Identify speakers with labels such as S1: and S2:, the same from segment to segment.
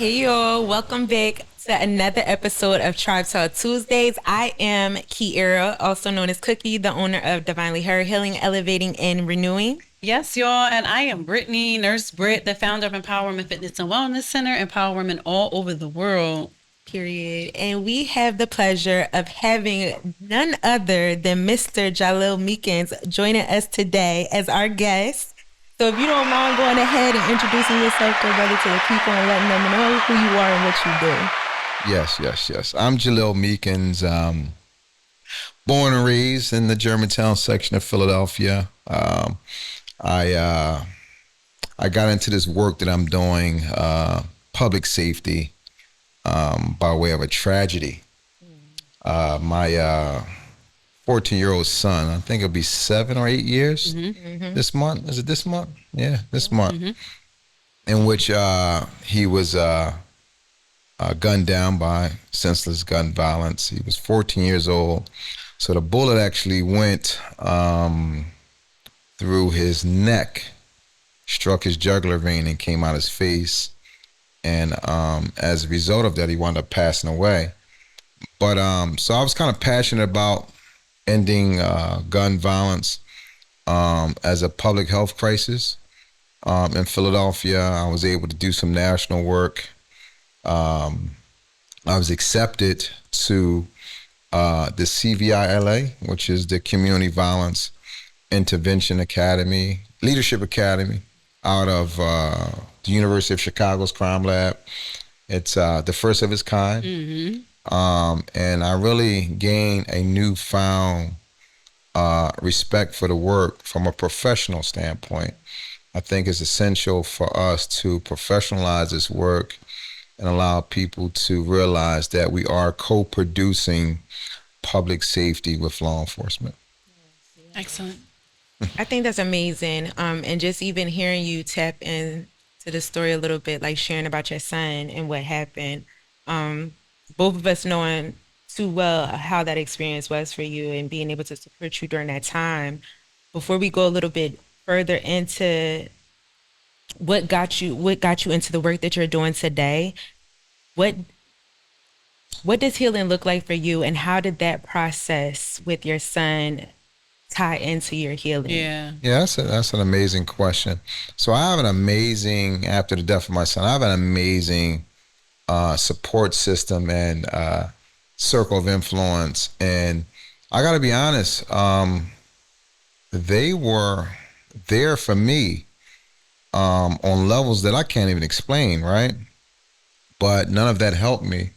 S1: Hey y'all, welcome back to another episode of Tribe Talk Tuesdays. I am Kiera, also known as Cookie, the owner of Divinely Her, Healing, Elevating, and Renewing.
S2: Yes, y'all, and I am Brittany, Nurse Britt, the founder of Empowerment Fitness and Wellness Center, empower women all over the world.
S1: Period. And we have the pleasure of having none other than Mr. Jalil Meekins joining us today as our guest. So if you don't mind going ahead and introducing yourself, good brother, to the people and letting them know who you are and what you do.
S3: Yes. I'm Jalil Meekins, born and raised in the Germantown section of Philadelphia. I got into this work that I'm doing, public safety, by way of a tragedy. My 14-year-old son, I think it'll be 7 or 8 years this month. Is it this month? Yeah, this month. In which he was gunned down by senseless gun violence. He was 14 years old. So the bullet actually went through his neck, struck his jugular vein, and came out his face. And as a result of that, he wound up passing away. But so I was kind of passionate about ending gun violence as a public health crisis. In Philadelphia, I was able to do some national work. I was accepted to the CVILA, which is the Community Violence Intervention Academy, Leadership Academy, out of the University of Chicago's Crime Lab. It's the first of its kind. And I really gained a newfound respect for the work from a professional standpoint. I think it's essential for us to professionalize this work and allow people to realize that we are co-producing public safety with law enforcement.
S2: Excellent.
S1: I think that's amazing. And just even hearing you tap into the story a little bit, like sharing about your son and what happened. Both of us knowing too well how that experience was for you and being able to support you during that time. Before we go a little bit further into what got you into the work that you're doing today, what does healing look like for you, and how did that process with your son tie into your healing?
S2: Yeah,
S3: that's an amazing question. So I have an amazing, after the death of my son, I have an amazing support system and circle of influence. And I got to be honest, they were there for me on levels that I can't even explain, right? But none of that helped me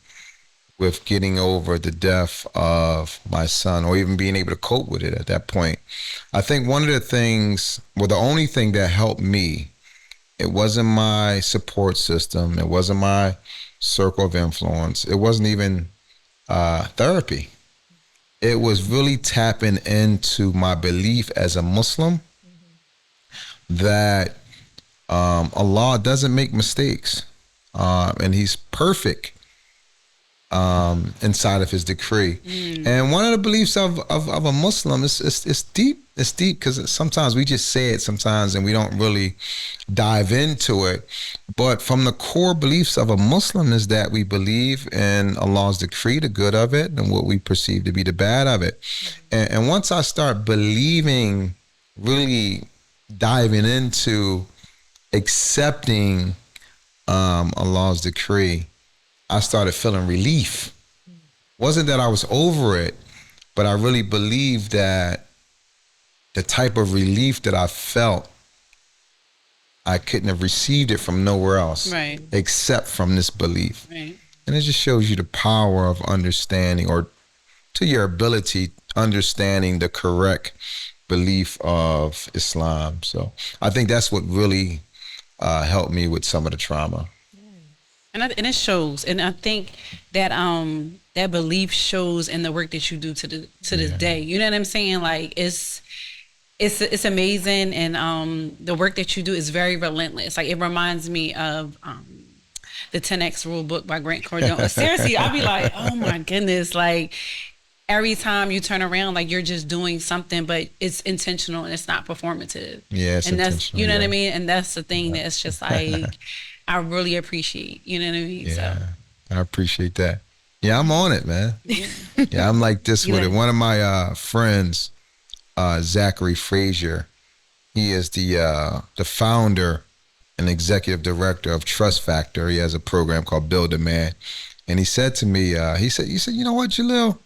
S3: with getting over the death of my son, or even being able to cope with it at that point. I think one of the things, well, the only thing that helped me, it wasn't my support system, it wasn't my circle of influence, it wasn't even therapy. It was really tapping into my belief as a Muslim that Allah doesn't make mistakes, and He's perfect inside of His decree. And one of the beliefs of a Muslim is deep. It's deep because sometimes we just say it sometimes and we don't really dive into it. But from the core beliefs of a Muslim is that we believe in Allah's decree, the good of it, and what we perceive to be the bad of it. And once I start believing, really diving into accepting Allah's decree, I started feeling relief. Wasn't that I was over it, but I really believed that the type of relief that I felt, I couldn't have received it from nowhere else,
S2: right,
S3: except from this belief.
S2: Right.
S3: And it just shows you the power of understanding, or to your ability, understanding the correct belief of Islam. So I think that's what really helped me with some of the trauma.
S2: And it shows, and I think that that belief shows in the work that you do to this day. You know what I'm saying? Like it's amazing, and the work that you do is very relentless. Like it reminds me of the 10X Rule book by Grant Cardone. Seriously, I'll be like, oh my goodness, like every time you turn around, like you're just doing something, but it's intentional and it's not performative.
S3: Yeah, it's
S2: and that's,
S3: intentional.
S2: you know what I mean? And that's the thing that's just like, I really appreciate. You know what I mean? So
S3: Yeah, I appreciate that. Yeah, I'm on it, man. Yeah, I'm like this
S1: You
S3: with it.
S1: like,
S3: One of my friends, Zachary Frazier, he is the founder and executive director of Trust Factor. He has a program called Build a Man, and he said to me, he said, you know what, Jalil,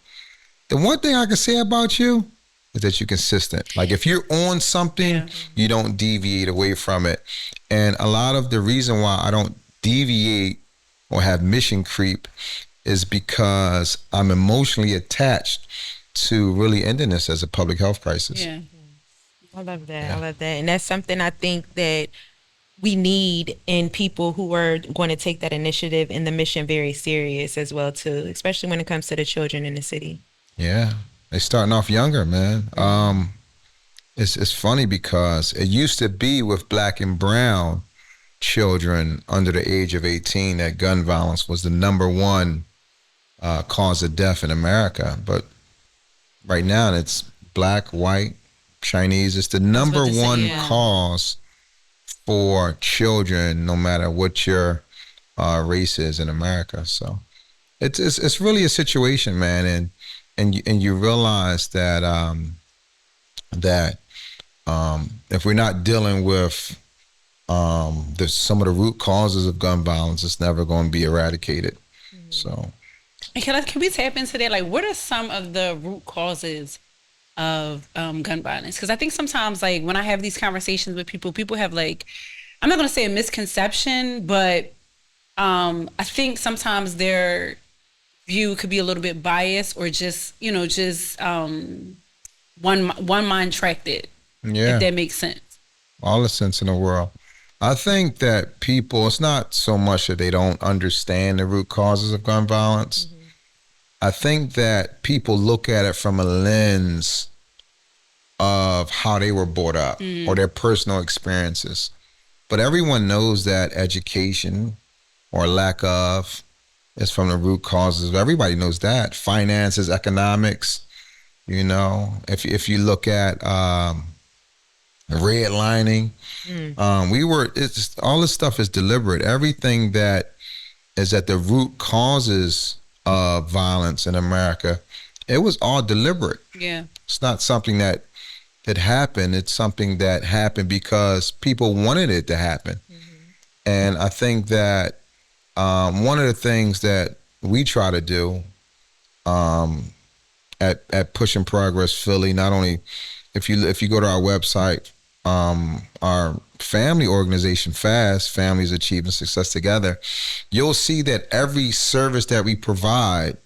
S3: the one thing I can say about you is that you're consistent. Like if you're on something,
S2: yeah,
S3: you don't deviate away from it. And a lot of the reason why I don't deviate or have mission creep is because I'm emotionally attached to really ending this as a public health crisis.
S2: yeah.
S1: I love that. I
S3: Yeah.
S1: love that. And that's something I think that we need in people who are going to take that initiative and the mission very serious as well too, especially when it comes to the children in the city.
S3: Yeah. They starting off younger, man. It's funny because it used to be with black and brown children under the age of 18 that gun violence was the number one cause of death in America. But right now it's black, white, Chinese. It's the
S2: I was about
S3: number
S2: to say,
S3: one
S2: yeah.
S3: cause for children, no matter what your race is in America. So it's really a situation, man, and you realize that that if we're not dealing with some of the root causes of gun violence, it's never going to be eradicated. So
S2: And can we tap into that? Like, what are some of the root causes of gun violence? Because I think sometimes, like, when I have these conversations with people, people have like, I'm not going to say a misconception, but I think sometimes their view could be a little bit biased or just, just one mind tracked it, if
S3: yeah,
S2: that makes sense.
S3: all the sense in the world. I think that people, it's not so much that they don't understand the root causes of gun violence. I think that people look at it from a lens of how they were brought up or their personal experiences. But everyone knows that education or lack of is from the root causes. Everybody knows that. Finances, economics, if you look at redlining, it's all this stuff is deliberate. Everything that is at the root causes of violence in America, it was all deliberate.
S2: Yeah.
S3: It's not something that happened. It's something that happened because people wanted it to happen. And I think that one of the things that we try to do at Pushing Progress Philly, not only if you go to our website, our family organization, FAST, Families Achieving Success Together, you'll see that every service that we provide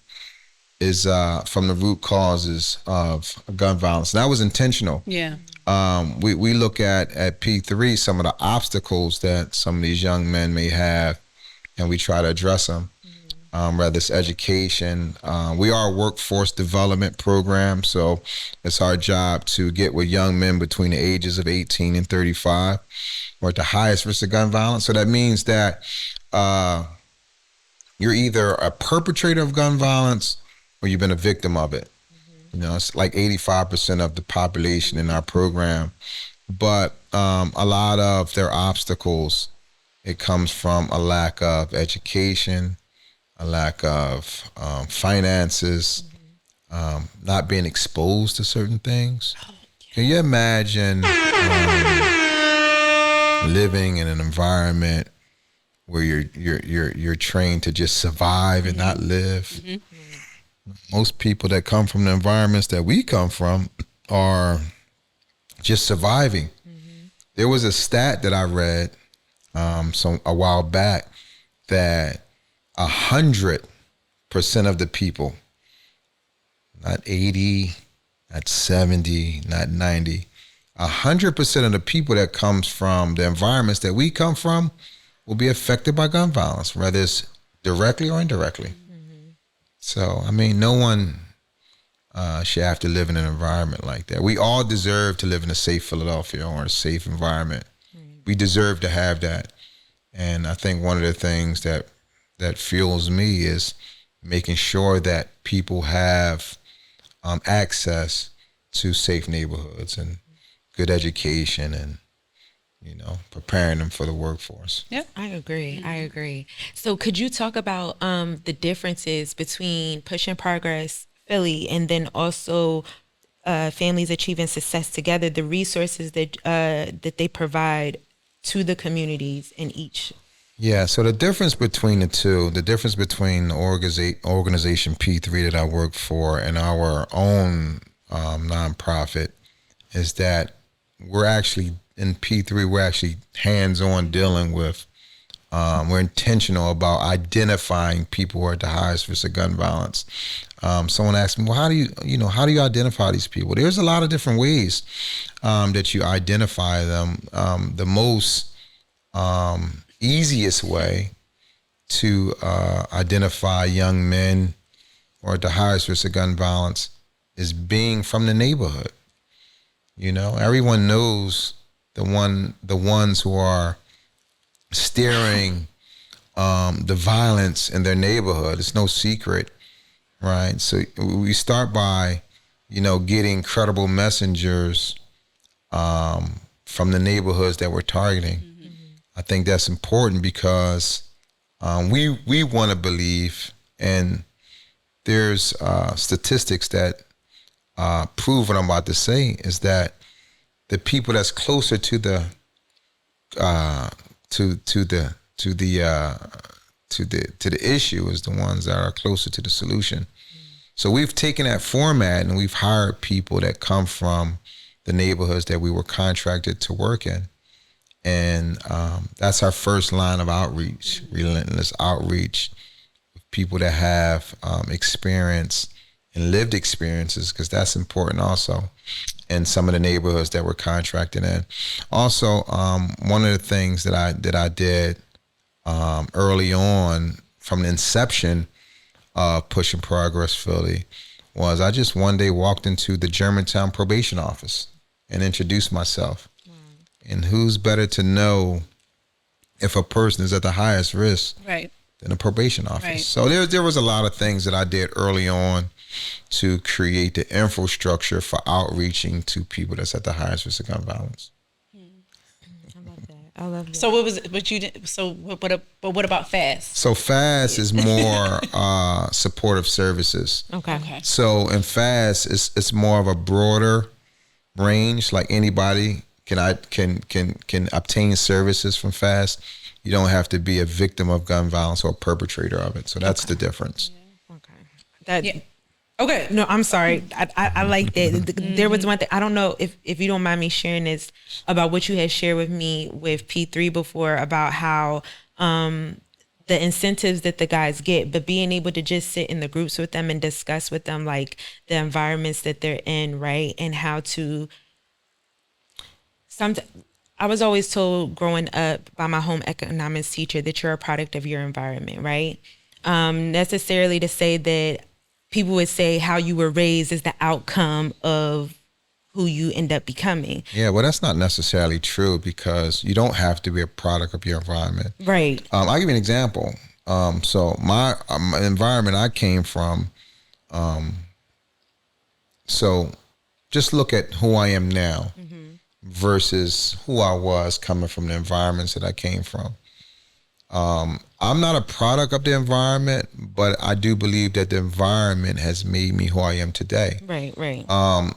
S3: is from the root causes of gun violence. And that was intentional.
S2: Yeah.
S3: We look at P3 some of the obstacles that some of these young men may have, and we try to address them. Whether it's education, we are a workforce development program, so it's our job to get with young men between the ages of 18 and 35, or at the highest risk of gun violence. So that means that you're either a perpetrator of gun violence or you've been a victim of it. It's like 85% of the population in our program. But a lot of their obstacles, it comes from a lack of education, a lack of finances, not being exposed to certain things. Can you imagine living in an environment where you're trained to just survive and not live? Most people that come from the environments that we come from are just surviving. There was a stat that I read a while back that 100% of the people, not 80, not 70, not 90, 100% of the people that comes from the environments that we come from will be affected by gun violence, whether it's directly or indirectly. So, I mean, no one should have to live in an environment like that. We all deserve to live in a safe Philadelphia or a safe environment. We deserve to have that. And I think one of the things that fuels me is making sure that people have access to safe neighborhoods and good education and preparing them for the workforce.
S2: Yep.
S1: I agree. I agree. So could you talk about the differences between Push and Progress Philly and then also Families Achieving Success Together, the resources that they provide to the communities in each?
S3: Yeah, so the difference between the two, the difference between the organization P3 that I work for and our own nonprofit is that we're actually in P3, we're actually hands-on dealing with, we're intentional about identifying people who are at the highest risk of gun violence. Someone asked me, well, how do you identify these people? There's a lot of different ways that you identify them. The most easiest way to identify young men or at the highest risk of gun violence is being from the neighborhood. Everyone knows the ones who are steering the violence in their neighborhood. It's no secret, right? So we start by, getting credible messengers from the neighborhoods that we're targeting. I think that's important because we want to believe, and there's statistics that prove what I'm about to say, is that the people that's closer to the issue is the ones that are closer to the solution. So we've taken that format and we've hired people that come from the neighborhoods that we were contracted to work in. And that's our first line of outreach, relentless outreach, with people that have experience and lived experiences, because that's important also in some of the neighborhoods that we're contracted in. Also, one of the things that I did early on from the inception of Push and Progress Philly was I just one day walked into the Germantown probation office and introduced myself. And who's better to know if a person is at the highest risk than a probation office? Right. So there was a lot of things that I did early on to create the infrastructure for outreaching to people that's at the highest risk of gun violence.
S1: I love that.
S2: So what was it? But you did. So what about FAST?
S3: So FAST is more supportive services.
S1: Okay.
S3: So in FAST, it's more of a broader range. Like anybody can obtain services from FAST. You don't have to be a victim of gun violence or a perpetrator of it. So that's the difference.
S1: Okay. Okay. No, I'm sorry. I like that. There was one thing. I don't know if you don't mind me sharing this about what you had shared with me with P3 before about how the incentives that the guys get, but being able to just sit in the groups with them and discuss with them like the environments that they're in, right? And how to I was always told growing up by my home economics teacher that you're a product of your environment, right? Necessarily to say that people would say how you were raised is the outcome of who you end up becoming.
S3: Yeah, well, that's not necessarily true because you don't have to be a product of your environment.
S1: Right.
S3: I'll give you an example. So my environment I came from, so just look at who I am now versus who I was coming from the environments that I came from. I'm not a product of the environment, but I do believe that the environment has made me who I am today.
S1: Right.
S3: I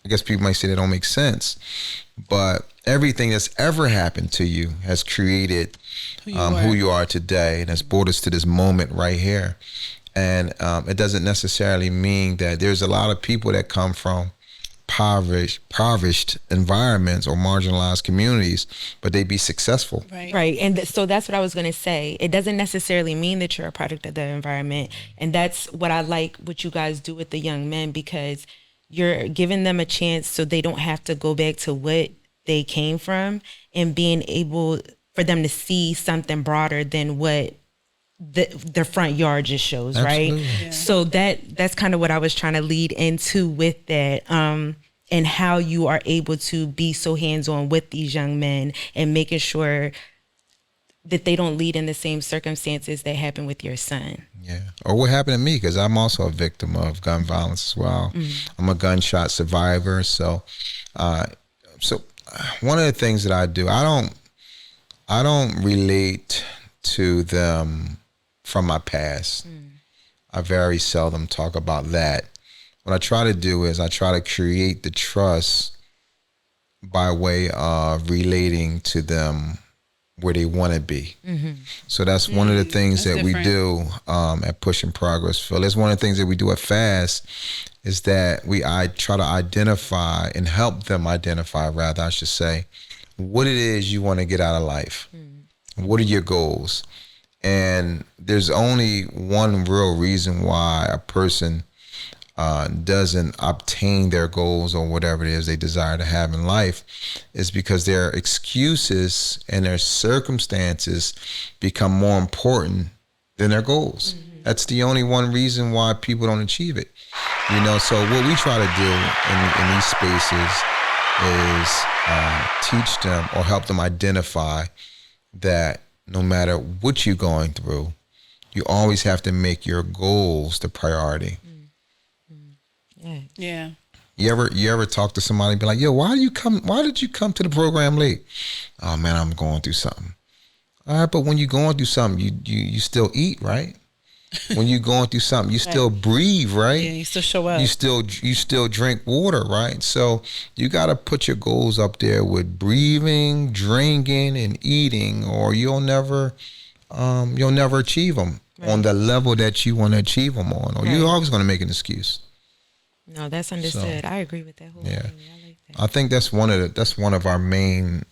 S3: guess people might say that don't make sense, but everything that's ever happened to you has created who you are today, and has brought us to this moment right here. And it doesn't necessarily mean that there's a lot of people that come from impoverished environments or marginalized communities, but they be successful.
S1: Right. And so that's what I was going to say. It doesn't necessarily mean that you're a product of the environment. And that's what I like what you guys do with the young men, because you're giving them a chance so they don't have to go back to what they came from, and being able for them to see something broader than what the front yard just shows. Absolutely. Right. Yeah. So that's kind of what I was trying to lead into with that, and how you are able to be so hands-on with these young men and making sure that they don't lead in the same circumstances that happened with your son.
S3: Yeah. Or what happened to me, because I'm also a victim of gun violence as well. I'm a gunshot survivor. So So one of the things that I do, I don't relate to them from my past. I very seldom talk about that. What I try to do is I try to create the trust by way of relating to them where they want to be. So that's one of the things that we do at Pushing Progress, Phil. That's one of the things that we do at FAST is that I try to identify and help them identify, rather, I should say, what it is you want to get out of life. What are your goals? And there's only one real reason why a person doesn't obtain their goals or whatever it is they desire to have in life, is because their excuses and their circumstances become more important than their goals. That's the only one reason why people don't achieve it. So what we try to do in these spaces is teach them or help them identify that no matter what you're going through, you always have to make your goals the priority.
S2: Yeah.
S3: You ever talk to somebody and be like, yo, why did you come to the program late? Oh man, I'm going through something. All right, but when you're going through something, you still eat, right? When you're going through something, you still breathe, right?
S2: Yeah, you still show up.
S3: You still drink water, right? So you got to put your goals up there with breathing, drinking, and eating, or you'll never achieve them on the level that you want to achieve them on, or you're always going to make an excuse.
S1: No, that's understood. I agree with that whole thing. I like that.
S3: I think that's one of our main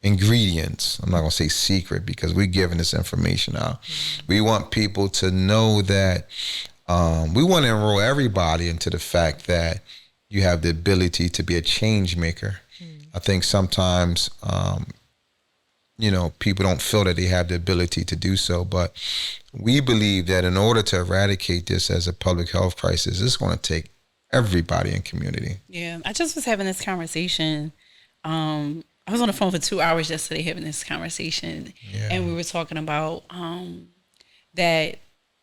S3: ingredients. I'm not going to say secret because we're giving this information out. We want people to know that we want to enroll everybody into the fact that you have the ability to be a change maker. I think sometimes, people don't feel that they have the ability to do so, but we believe that in order to eradicate this as a public health crisis, it's going to take everybody in community.
S2: Yeah, I just was having this conversation. I was on the phone for 2 hours yesterday having this conversation, and we were talking about that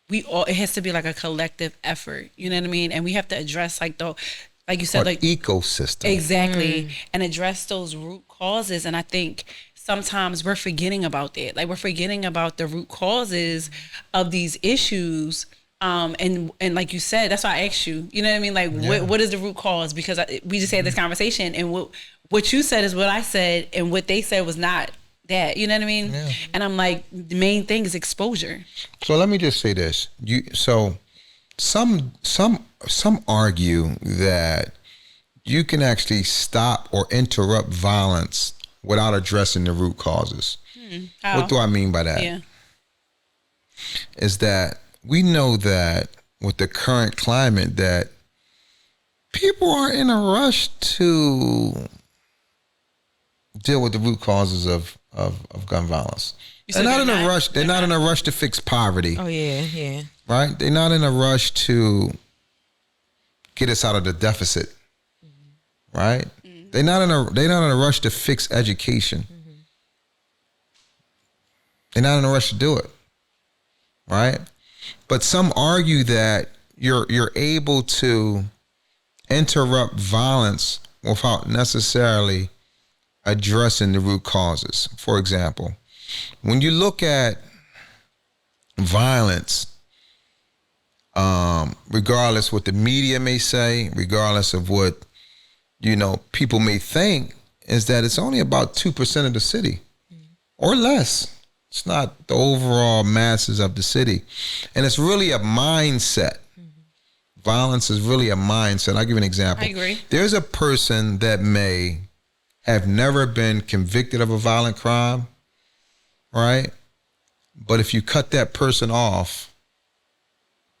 S2: it has to be like a collective effort. You know what I mean? And we have to address like you said, like
S3: ecosystem.
S2: Exactly, and address those root causes. And I think sometimes we're forgetting about that. Like we're forgetting about the root causes of these issues. And like you said, that's why I asked you. You know what I mean? Like what is the root cause? Because we just had this conversation, and what you said is what I said, and what they said was not that. You know what I mean? Yeah. And I'm like, the main thing is exposure.
S3: So let me just say this. Some argue that you can actually stop or interrupt violence without addressing the root causes.
S2: How?
S3: What do I mean by that?
S2: Yeah.
S3: Is that we know that with the current climate that people are in a rush to deal with the root causes of gun violence. They're not in a rush. They're not in a rush to fix poverty.
S1: Oh yeah.
S3: Right? They're not in a rush to get us out of the deficit. Right? They're not in a rush to fix education. They're not in a rush to do it. Right? But some argue that you're able to interrupt violence without necessarily addressing the root causes. For example, when you look at violence, regardless what the media may say, regardless of what people may think, is that it's only about 2% of the city or less. It's not the overall masses of the city. And it's really a mindset. Violence is really a mindset. I'll give you an example.
S2: I agree.
S3: There's a person that may have never been convicted of a violent crime, right? But if you cut that person off,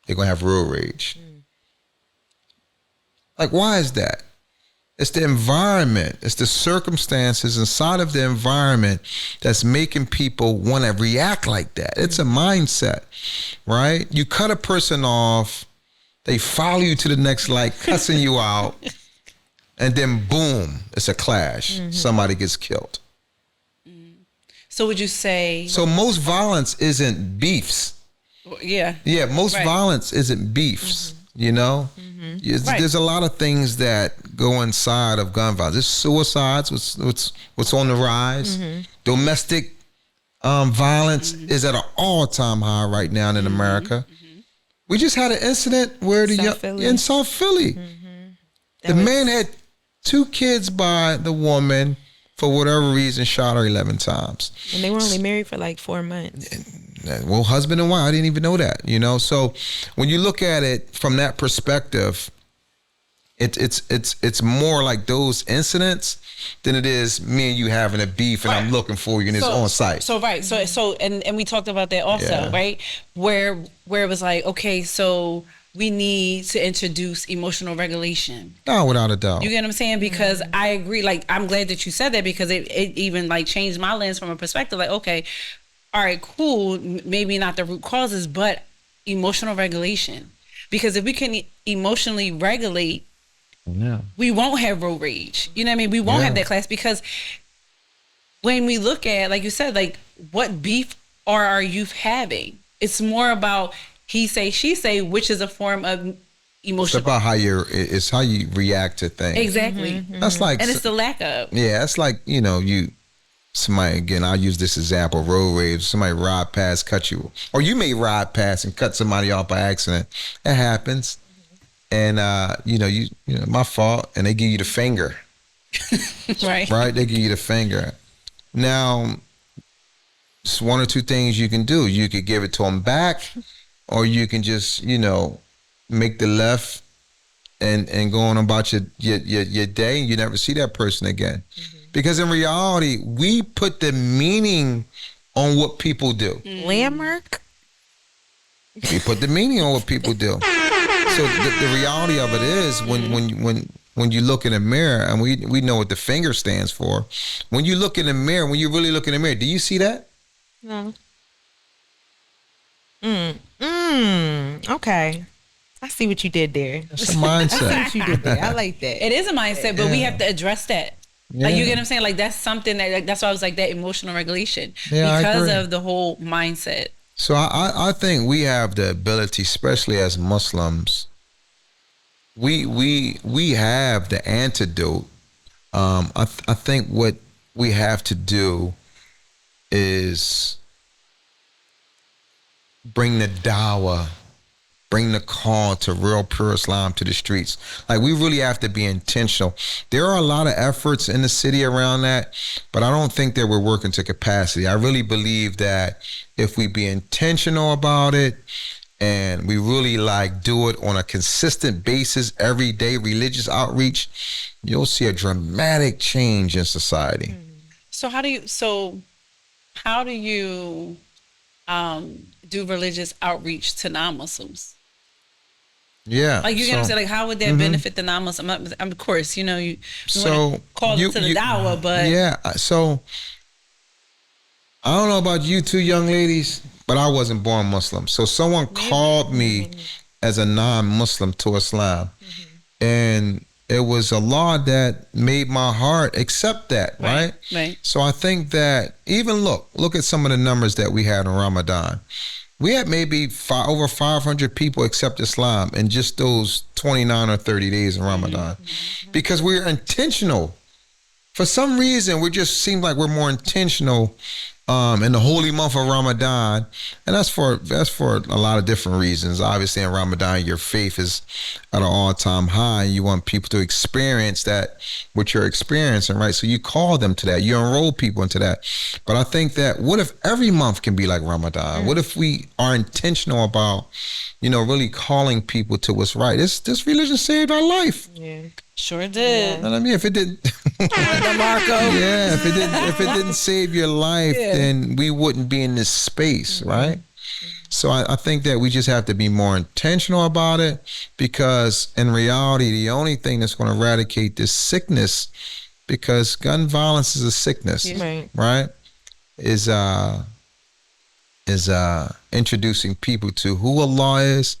S3: they're going to have road rage. Like, why is that? It's the environment. It's the circumstances inside of the environment that's making people want to react like that. It's a mindset, right? You cut a person off, they follow you to the next light, cussing you out, and then boom, it's a clash. Somebody gets killed.
S2: So would you say...
S3: So most violence isn't beefs.
S2: Yeah.
S3: Yeah, most violence isn't beefs, There's a lot of things that go inside of gun violence. It's suicides. What's on the rise? Domestic violence is at an all-time high right now in America. We just had an incident where in South Philly, the man had 2 kids by the woman. For whatever reason, shot her 11 times.
S1: And they were only married for like 4 months.
S3: Well, husband and wife, I didn't even know that, So when you look at it from that perspective, it's more like those incidents than it is me and you having a beef and I'm looking for you and it's on site.
S2: So right. So and we talked about that also, right? Where it was like, okay, so we need to introduce emotional regulation.
S3: No, without a doubt.
S2: You get what I'm saying? Because I agree. Like, I'm glad that you said that because it even like changed my lens from a perspective. Like, okay, all right, cool. Maybe not the root causes, but emotional regulation. Because if we can emotionally regulate, we won't have road rage. You know what I mean? We won't have that class because when we look at, like you said, like what beef are our youth having? It's more about he say, she say, which is a form of emotion.
S3: It's about how you react to things.
S2: Exactly.
S3: That's like,
S2: and it's the lack of.
S3: Yeah, it's like, somebody, again, I'll use this example, road rage, somebody ride past, cut you, or you may ride past and cut somebody off by accident. It happens. And, my fault, and they give you the finger.
S2: Right.
S3: Right? They give you the finger. Now, it's one or two things you can do. You could give it to them back, or you can just, make the left and go on about your day, and you never see that person again. Because in reality, we put the meaning on what people do.
S1: Landmark?
S3: We put the meaning on what people do. So the reality of it is when you look in the mirror, and we know what the finger stands for. When you look in the mirror, when you really look in the mirror, do you see that?
S1: No. Okay. I see what you did there.
S3: That's a mindset.
S1: I see what you did there. I like that.
S2: It is a mindset, but we have to address that.
S3: Yeah.
S2: Like, you get what I'm saying? Like, that's something that's why I was like that emotional regulation.
S3: Yeah,
S2: because of the whole mindset.
S3: So I think we have the ability, especially as Muslims, we have the antidote. I think what we have to do is bring the dawah, bring the call to real pure Islam to the streets. Like, we really have to be intentional. There are a lot of efforts in the city around that, but I don't think that we're working to capacity. I really believe that if we be intentional about it and we really do it on a consistent basis every day, religious outreach, you'll see a dramatic change in society.
S2: So how do you do religious outreach to non-Muslims?
S3: Yeah.
S2: Like, you get what I'm saying? Like, how would that benefit the non-Muslim? Of course, you want to call them to the dawah, but...
S3: Yeah, so I don't know about you two young ladies, but I wasn't born Muslim. So someone called me as a non-Muslim to Islam. And it was a law that made my heart accept that, right?
S2: Right.
S3: So I think that even look at some of the numbers that we had in Ramadan. We had maybe over 500 people accept Islam in just those 29 or 30 days in Ramadan. Because we're intentional. For some reason, we just seem like we're more intentional in the holy month of Ramadan, and that's for a lot of different reasons. Obviously, in Ramadan, your faith is at an all-time high. You want people to experience that, what you're experiencing, right? So you call them to that. You enroll people into that. But I think that what if every month can be like Ramadan? What if we are intentional about, really calling people to what's right? This religion saved our life.
S1: Yeah.
S2: Sure did.
S3: You know what I mean? If it didn't, if it didn't save your life, then we wouldn't be in this space, right? So I think that we just have to be more intentional about it, because in reality, the only thing that's going to eradicate this sickness, because gun violence is a sickness, right? Is introducing people to who Allah is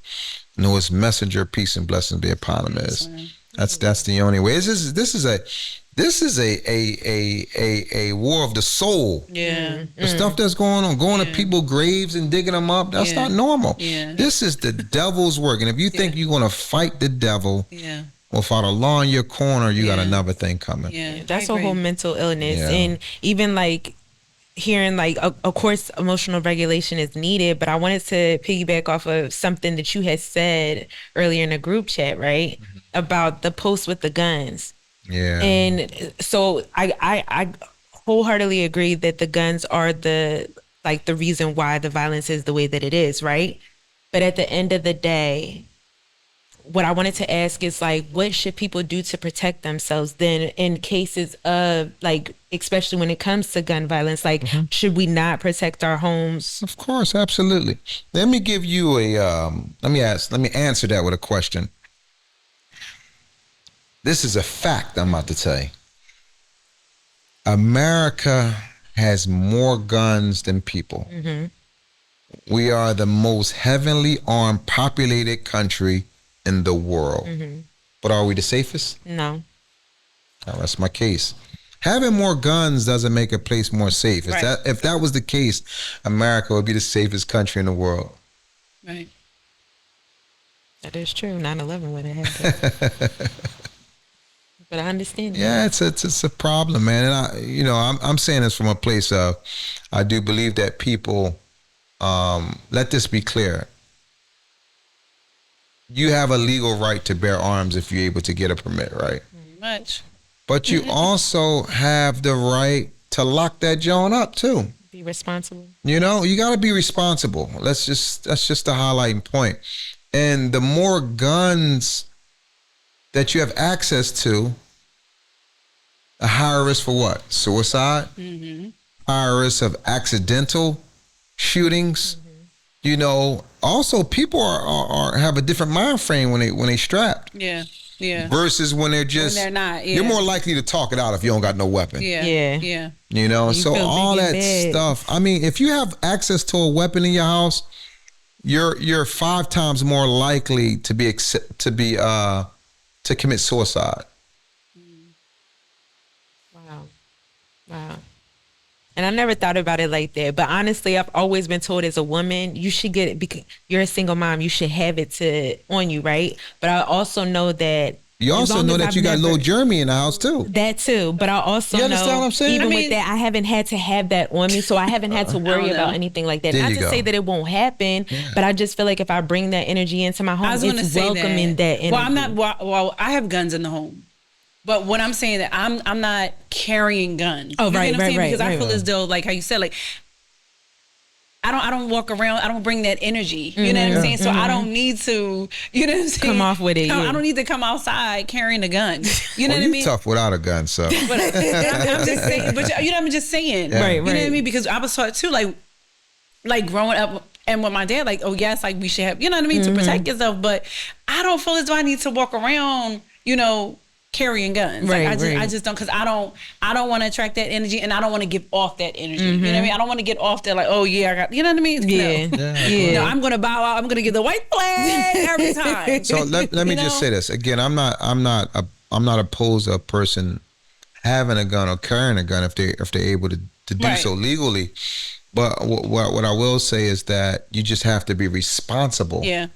S3: and who His messenger, peace and blessings be upon Him is. That's the only way. This is a war of the soul.
S2: Yeah.
S3: The stuff that's going on, going to people's graves and digging them up, that's not normal.
S2: Yeah.
S3: This is the devil's work. And if you think you're going to fight the devil, without a law in your corner, you got
S2: Yeah.
S3: another thing coming.
S2: Yeah,
S1: That's
S2: I
S1: a whole
S2: agree.
S1: mental illness.
S3: Yeah.
S1: And even like hearing like of course emotional regulation is needed, but I wanted to piggyback off of something that you had said earlier in the group chat, right? About the post with the guns.
S3: Yeah.
S1: And so I wholeheartedly agree that the guns are the reason why the violence is the way that it is, right? But at the end of the day, what I wanted to ask is like, what should people do to protect themselves then in cases of like, especially when it comes to gun violence? Like, should we not protect our homes?
S3: Of course, absolutely. Let me give you a let me answer that with a question. This is a fact I'm about to tell you. America has more guns than people. We are the most heavily armed populated country in the world. But are we the safest?
S1: No.
S3: That's my case. Having more guns doesn't make a place more safe.
S2: Right.
S3: If that was the case, America would be the safest country in the world.
S2: Right.
S1: That is true. 9/11 would have happened. But I understand.
S3: Yeah, it's a problem, man. And I'm saying this from a place of, I do believe that people, let this be clear. You have a legal right to bear arms if you're able to get a permit, right?
S2: Pretty much.
S3: But you also have the right to lock that joint up too.
S1: Be responsible.
S3: You know, you got to be responsible. That's just the highlighting point. And the more guns that you have access to, a higher risk for what? Suicide. Higher risk of accidental shootings. You know, also people are have a different mind frame when they strapped
S2: Yeah. Yeah.
S3: versus when they're just.
S2: When they're not, yeah.
S3: You're more likely to talk it out if you don't got no weapon.
S2: Yeah.
S1: Yeah.
S2: Yeah.
S3: You know,
S1: You
S3: so
S1: feel
S3: all
S1: big
S3: that
S1: and bad.
S3: stuff. I mean, if you have access to a weapon in your house, you're 5 times more likely to commit suicide.
S1: Wow. Wow. And I never thought about it like that. But honestly, I've always been told as a woman, you should get it because you're a single mom. You should have it on you, right? But I also know that.
S3: You
S1: as
S3: also
S1: long
S3: know
S1: as
S3: that
S1: I've
S3: you got
S1: never-
S3: little Jeremy in the house too.
S1: That too, but I also
S3: You understand
S1: know
S3: what I'm saying?
S1: even
S3: I
S1: with
S2: mean-
S1: that, I haven't had to have that on me, so I haven't had to worry
S2: don't know.
S1: about anything like that.
S3: There
S1: Not
S3: you
S1: to
S3: go.
S1: say that it won't happen, but I just feel like if I bring that energy into my home,
S2: I was going to
S1: it's
S2: say
S1: welcoming that energy.
S2: Well, I'm not. Well, I have guns in the home, but what I'm saying that I'm not carrying guns.
S1: Oh,
S2: You get
S1: right,
S2: what I'm saying?
S1: right,
S2: Because I
S1: right.
S2: feel as though, like how you said, like I don't walk around. I don't bring that energy. You know what I'm saying? So I don't need to. You know what I'm saying?
S1: Come off with it,
S2: I
S1: yeah.
S2: don't need to come outside carrying a gun. You know
S3: Well,
S2: what I
S3: you
S2: mean?
S3: tough without a gun, so.
S2: But I'm just saying. But you know, I'm just saying.
S3: Yeah.
S1: Right,
S2: You know what I
S1: right.
S2: mean? Because I was taught too, like growing up. And with my dad, like, oh yes, like we should have, you know what I mean, to protect yourself. But I don't feel as though I need to walk around, you know, carrying guns.
S1: Right,
S2: like
S1: right.
S2: I just don't, because I don't want to attract that energy, and I don't want to give off that energy. You know what I mean? I don't want to get off that, like, oh yeah, I got, you know what I mean?
S1: Yeah,
S2: No.
S1: yeah.
S2: No, I'm gonna bow out. I'm gonna get the white flag every time.
S3: So let me
S2: You
S3: just
S2: know?
S3: say this again. I'm not opposed to a person having a gun or carrying a gun if they're able to do
S2: Right.
S3: so legally. But what I will say is that you just have to be responsible.
S2: Yeah.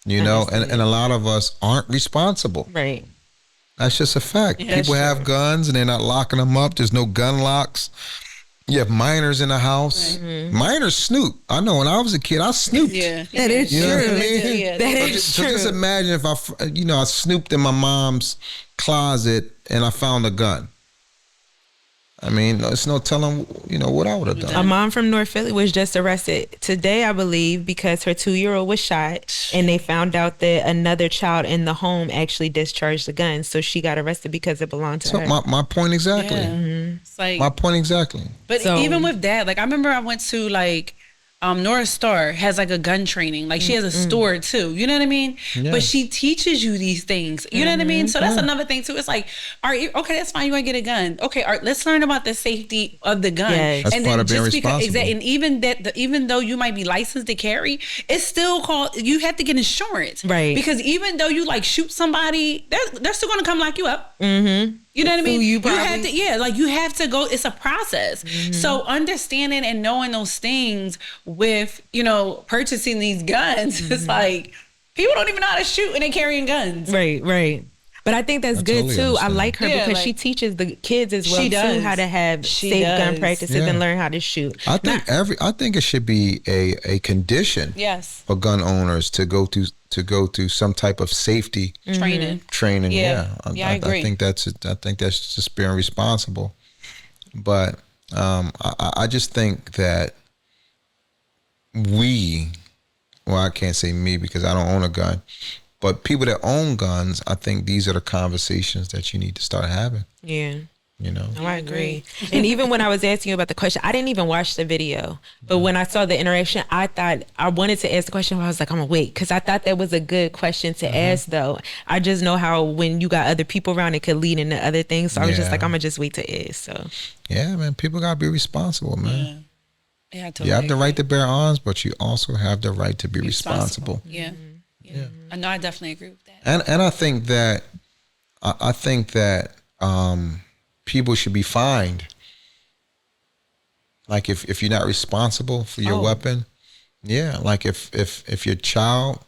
S3: You know,
S1: Understood.
S3: and a lot of us aren't responsible.
S1: Right.
S3: That's just a fact.
S2: Yeah, that's
S3: People have guns and they're not locking them up. There's no gun locks. You have minors in the house. Minors snoop. I know when I was a kid, I snooped.
S2: Yeah.
S1: That is
S3: You know what I
S1: true.
S3: mean?
S2: Yeah.
S1: That
S3: So
S1: is
S3: so just
S1: true.
S3: imagine if I snooped in my mom's closet and I found a gun. I mean, it's no telling, what I would have
S1: A
S3: done.
S1: mom from North Philly was just arrested today, I believe, because her 2-year-old was shot, and they found out that another child in the home actually discharged the gun. So she got arrested because it belonged to
S3: So
S1: her.
S3: my point exactly.
S2: Yeah. It's like,
S3: My point exactly.
S2: but
S1: So-
S2: even with that, like I remember I went to like Nora Starr has like a gun training. Like she has a store too. You know what I mean?
S3: Yeah.
S2: But she teaches you these things. You know what I mean? So that's another thing too. It's like, all right, okay, that's fine. You want to get a gun? Okay, all right, let's learn about the safety of the gun.
S1: Yes.
S3: That's part of being responsible.
S2: And even that, even though you might be licensed to carry, it's still called. You have to get insurance,
S1: Right.
S2: Because even though you like shoot somebody, they're still gonna come lock you up. Mm-hmm. You know what I mean?
S1: Sue you
S2: have
S1: probably.
S2: to, like you have to go. It's a process. So understanding and knowing those things with purchasing these guns, it's like people don't even know how to shoot and they're carrying guns.
S1: Right, right. But I think that's
S3: I
S1: good
S3: totally
S1: too. I
S3: understand.
S1: like her
S2: Yeah,
S1: because
S2: like,
S1: she teaches the kids as well
S2: she
S1: too
S2: does.
S1: how to have
S2: She
S1: safe gun
S2: does.
S1: practices
S3: Yeah.
S1: and learn how to shoot.
S3: I think it should be a condition
S2: Yes.
S3: for gun owners to go to some type of safety
S2: Training.
S3: training.
S2: Yeah. Yeah, I agree.
S3: I think that's just being responsible. But I just think that I can't say me because I don't own a gun, but people that own guns, I think these are the conversations that you need to start having.
S1: Yeah.
S3: You know.
S1: No, I agree. And even when I was asking you about the question, I didn't even watch the video. But when I saw the interaction, I thought I wanted to ask the question. I was like, I'm going to wait. Because I thought that was a good question to ask, though. I just know how when you got other people around, it could lead into other things. So I was just like, I'm going to just wait to ask. So,
S3: yeah, man, people got to be responsible, man.
S2: Yeah, I totally
S3: You have the
S2: agree.
S3: right to bear arms, but you also have the right to be responsible.
S2: Yeah. Yeah. I know, I definitely agree with that.
S3: And I think that people should be fined. Like if you're not responsible for your weapon, yeah. Like if your child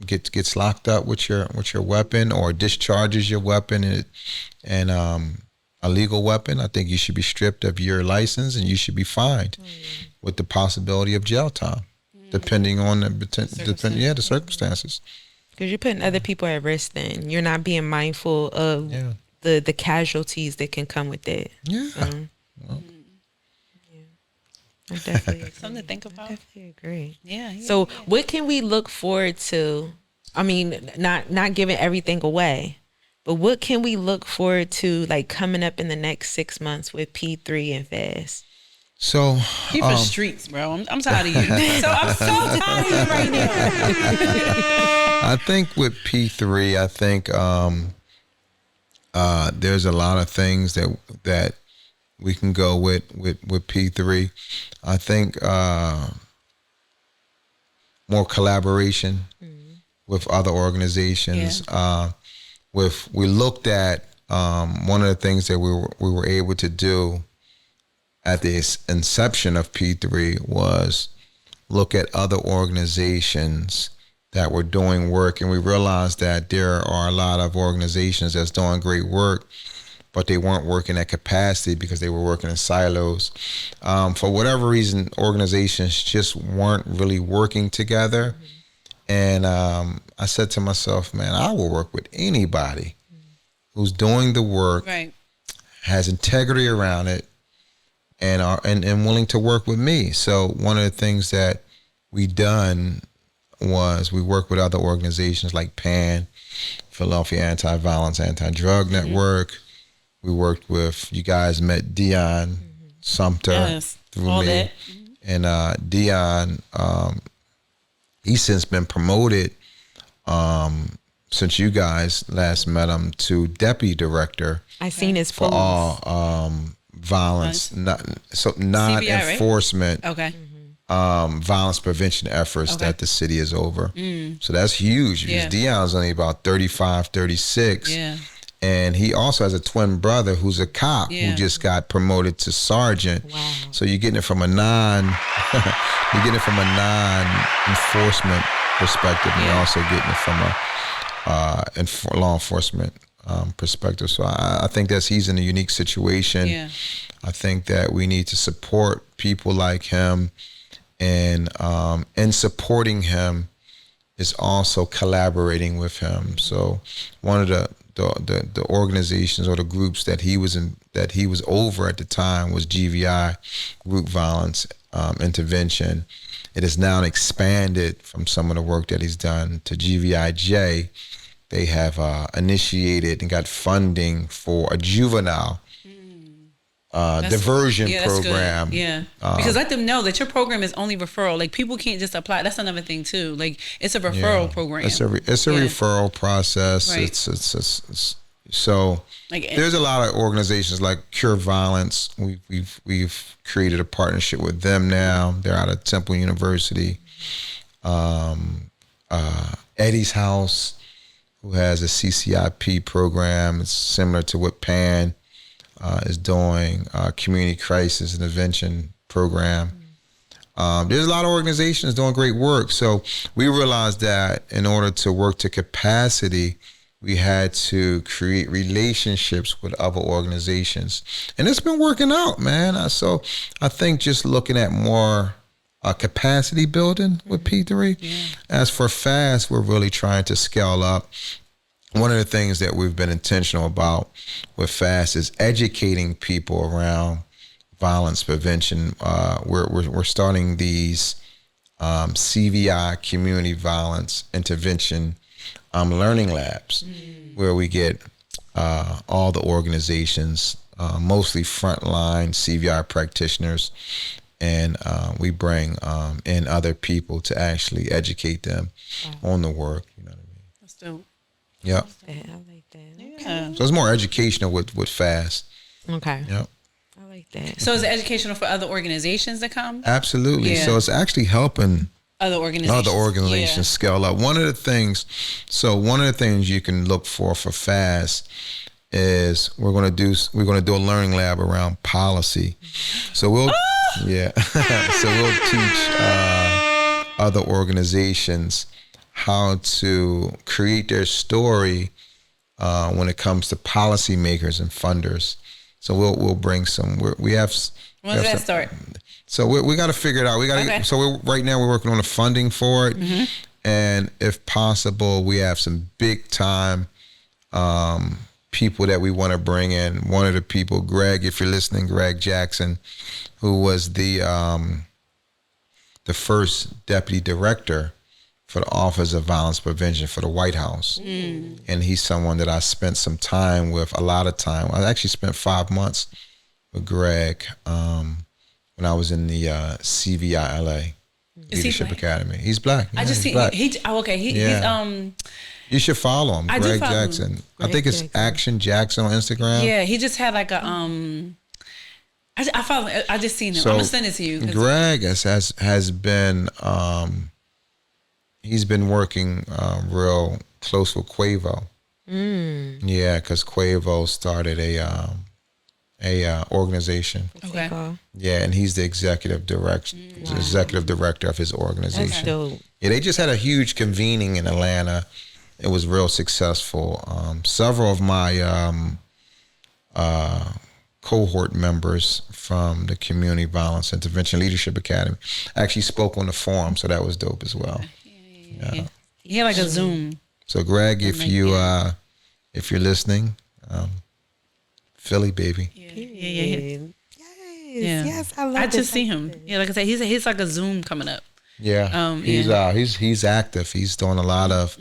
S3: gets locked up with your weapon or discharges your weapon and a legal weapon, I think you should be stripped of your license and you should be fined with the possibility of jail time, depending on the circumstances.
S1: because you're putting other people at risk then. You're not being mindful of the casualties that can come with that.
S3: Yeah.
S1: So, I definitely agree.
S2: Something to think about.
S1: I definitely agree.
S2: Yeah.
S1: So what can we look forward to? I mean, not giving everything away, but what can we look forward to like coming up in the next 6 months with P3 and Fast?
S3: So
S2: Keep the streets, bro. I'm tired of you. I'm so tired of you right now.
S3: I think with P3, I think there's a lot of things that we can go with P3. I think more collaboration with other organizations. We looked at one of the things that we were able to do at the inception of P3 was look at other organizations that were doing work, and we realized that there are a lot of organizations that's doing great work, but they weren't working at capacity because they were working in silos. For whatever reason, organizations just weren't really working together. And I said to myself, man, I will work with anybody who's doing the work, has integrity around it, and willing to work with me. So one of the things that we done was we worked with other organizations like PAN, Philadelphia Anti-Violence, Anti-Drug Network. We worked with, you guys met Dion Sumter through
S2: all
S3: me.
S2: That.
S3: And Dion, he's since been promoted since you guys last met him to deputy director.
S1: I seen his
S3: for all violence, non-enforcement, violence prevention efforts that the city is over. So that's huge because Dion's only about 35, 36. And he also has a twin brother who's a cop who just got promoted to sergeant.
S1: Wow.
S3: So you're getting it from a non-enforcement perspective, and you're also getting it from a law enforcement perspective. So I think he's in a unique situation. I think that we need to support people like him, and in supporting him is also collaborating with him. So one of the organizations or the groups that he was over at the time was GVI, Group Violence Intervention. It has now expanded from some of the work that he's done to GVIJ. They have initiated and got funding for a juvenile diversion program.
S2: Because let them know that your program is only referral. Like, people can't just apply. That's another thing too. Like, it's a referral program.
S3: It's a referral process.
S2: Right.
S3: It's so there's a lot of organizations like Cure Violence. We've created a partnership with them now. They're out of Temple University. Eddie's House, who has a CCIP program. It's similar to what PAN is doing, Community Crisis Intervention Program. There's a lot of organizations doing great work. So we realized that in order to work to capacity, we had to create relationships with other organizations, and it's been working out, man. So I think just looking at more capacity building with P3. As for FAST, we're really trying to scale up. One of the things that we've been intentional about with FAST is educating people around violence prevention. We're starting these CVI, community violence intervention learning labs, where we get all the organizations, mostly frontline CVI practitioners, and we bring in other people to actually educate them on the work. You know what I mean?
S2: That's dope.
S3: Yep.
S1: I like that.
S2: Yeah.
S3: So it's more educational with FAST.
S1: Okay.
S3: Yep.
S1: I like that.
S2: So is it educational for other organizations that come?
S3: Absolutely.
S2: Yeah.
S3: So it's actually helping
S2: Other organizations.
S3: scale up. One of the things you can look for FAST is we're going to do a learning lab around policy. So we'll so we'll teach other organizations how to create their story when it comes to policymakers and funders. So we'll bring some. We have.
S2: When's that start?
S3: So we got to figure it out. We got to.
S2: Okay.
S3: So right now we're working on the funding for it, and if possible, we have some big time people that we want to bring in. One of the people, Greg, if you're listening, Greg Jackson, who was the first deputy director for the Office of Violence Prevention for the White House. And he's someone that I spent some time with, a lot of time. I actually spent 5 months with Greg when I was in the CVI LA Leadership Academy. He's black.
S2: I just see
S3: black.
S2: he's
S3: You should follow him,
S2: I do
S3: Greg
S2: follow him.
S3: Jackson. I
S1: Greg
S3: think it's
S1: Jackson.
S3: Action Jackson on Instagram.
S2: yeah, he just had like a I follow. I just seen him.
S3: So
S2: I'm gonna send it to you. 'Cause
S3: Greg has been he's been working real close with Quavo. Yeah, because Quavo started a organization.
S2: Okay.
S3: Yeah, and he's the executive director of his organization.
S1: That's dope.
S3: Yeah, they just had a huge convening in Atlanta. It was real successful. Several of my cohort members from the Community Violence Intervention Leadership Academy actually spoke on the forum, so that was dope as well.
S2: Yeah. He had like a Zoom.
S3: So Greg, if you're listening, Philly baby.
S2: Yeah.
S1: Yes, I love
S2: I
S1: this.
S2: just see him. Yeah, like I said, he's like a Zoom coming up.
S3: Yeah, he's active. He's doing a lot of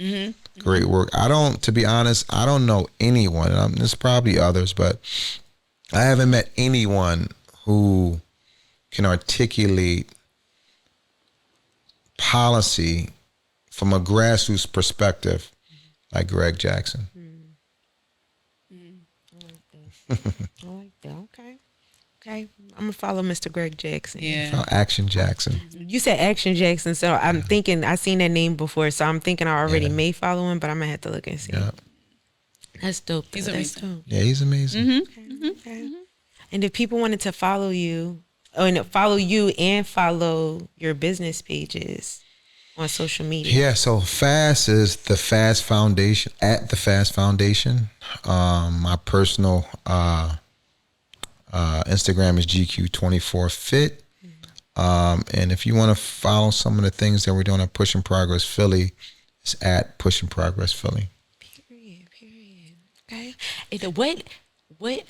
S3: great work. To be honest, I don't know anyone. There's probably others, but I haven't met anyone who can articulate policy from a grassroots perspective like Greg Jackson.
S1: I like that. Okay. I'm gonna follow Mr. Greg Jackson.
S2: Yeah.
S3: Action Jackson.
S1: You said Action Jackson, so I'm thinking I seen that name before, so I'm thinking I already may follow him, but I'm gonna have to look and see.
S3: Yeah.
S1: That's dope.
S2: He's
S1: That's
S2: amazing.
S1: dope.
S3: Yeah, he's amazing.
S1: Okay. And if people wanted to follow you, and follow your business pages on social media.
S3: Yeah, so FAST is the FAST Foundation, at the FAST Foundation. My personal Instagram is GQ24Fit. And if you want to follow some of the things that we're doing at Push in Progress Philly, it's at Push in Progress Philly.
S1: Period. Okay. And what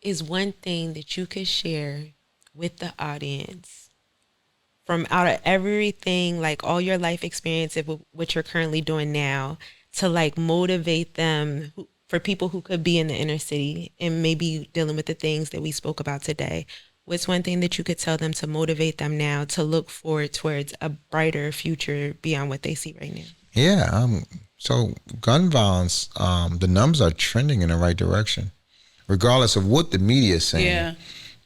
S1: is one thing that you could share with the audience from out of everything, like all your life experience of what you're currently doing now, to like motivate them, for people who could be in the inner city and maybe dealing with the things that we spoke about today? What's one thing that you could tell them to motivate them now to look forward towards a brighter future beyond what they see right now?
S3: Yeah. So gun violence, the numbers are trending in the right direction, regardless of what the media is saying.
S2: Yeah.